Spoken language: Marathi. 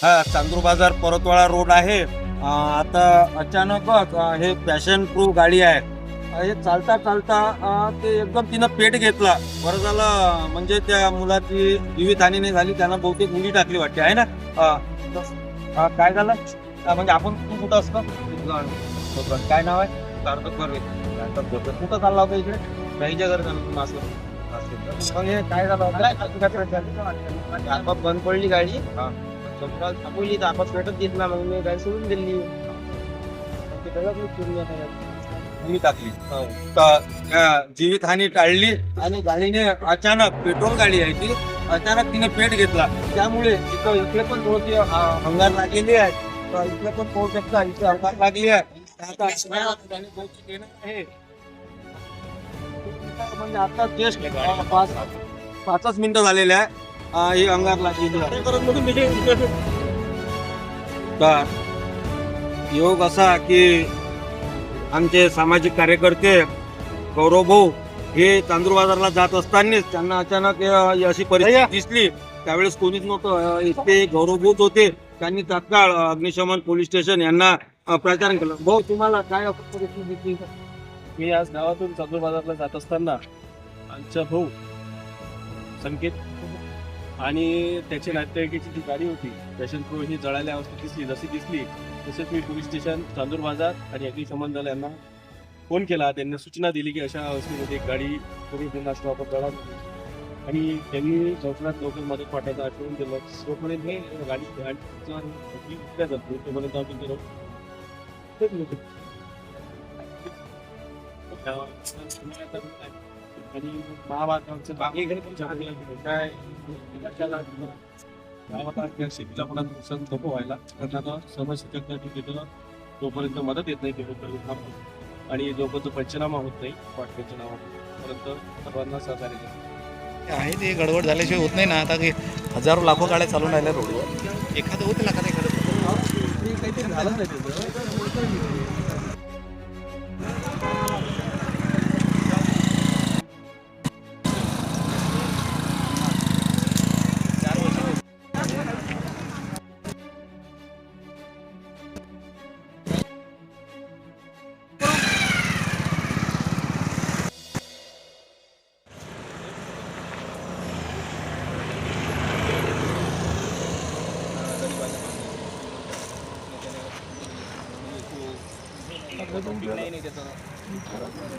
हा चांदूर बाजार परतवाडा रोड आहे. आता अचानकच हे पॅशन प्रो गाडी आहे. हे चालता चालता ते एकदम तिनं पेट घेतला. बरं झालं म्हणजे त्या मुलाची जीवितहानी नाही झाली. त्यानं बहुतेक उडी टाकली वाटते आहे ना. काय झालं म्हणजे आपण तू कुठं असतं काय नाव आहे सार्थक बर्वे. कुठं चालला होता इकडे राहीच्या घर मग हे काय झालं आपण बंद पडली गाडी. थांबवली तर आपण पेटत देत ना. मग मी गाडी सोडून दिली. मी टाकली जीवितहानी टाळली आणि गाडीने अचानक पेट्रोल गाडी आहे ती अचानक तिने पेट घेतला. त्यामुळे इथं इकडे पण थोडी अंगार लागलेली आहे. इकडे पण पाहू शकता इथे अंगार लागली आहे. आता म्हणजे आता जस्ट 5 मिनिटं झालेले आहे. ही अंगार लागलेली आहे. तर योग असा की आमचे सामाजिक कार्यकर्ते गौरव भाऊ हे चांदूर बाजारला जात असतानाच त्यांना अचानक अशी परिस्थिती दिसली. त्यावेळेस कोणीच नव्हतं. इथे गौरव भाऊच होते. त्यांनी तात्काळ अग्निशमन पोलीस स्टेशन यांना प्रचार केलं. भाऊ तुम्हाला काय परिस्थिती दिसली? मी आज गावातून चांदूर बाजारला जात असताना आमचा भाऊ संकेत आणि त्याच्या नातेवाईकाची जी गाडी होती पॅशन प्रो ही जळाल्या अवस्थेत दिसली. जशी दिसली तसेच मी पोलीस स्टेशन चांदूर बाजार आणि अग्निशमन दल यांना फोन केला. त्यांनी सूचना दिली की अशा अवस्थेमध्ये एक गाडी पोलीस वापर जळा आणि त्यांनी लवकरात लवकर मदत वाटायचं आठवून दिलं. तोपर्यंत हे गाडीचं तोपर्यंत आम्ही गेलो. आणि महाभारताचं बाकी काय शेतीला पण नुकसान नको व्हायला त्यांना समस्या तोपर्यंत मदत येत नाही तोपर्यंत आणि जोपर्यंत पंचनामा होत नाही पंचनामापर्यंत सर्वांना सहकार्य करतो आहे. ते गडबड झाल्याशिवाय होत नाही ना. आता काही हजारो लाखो गाड्या चालून राहिल्या रोडवर. एखादं होतं लाखात एखादं काहीतरी झालं नाही त्याचं. नाही त्याचं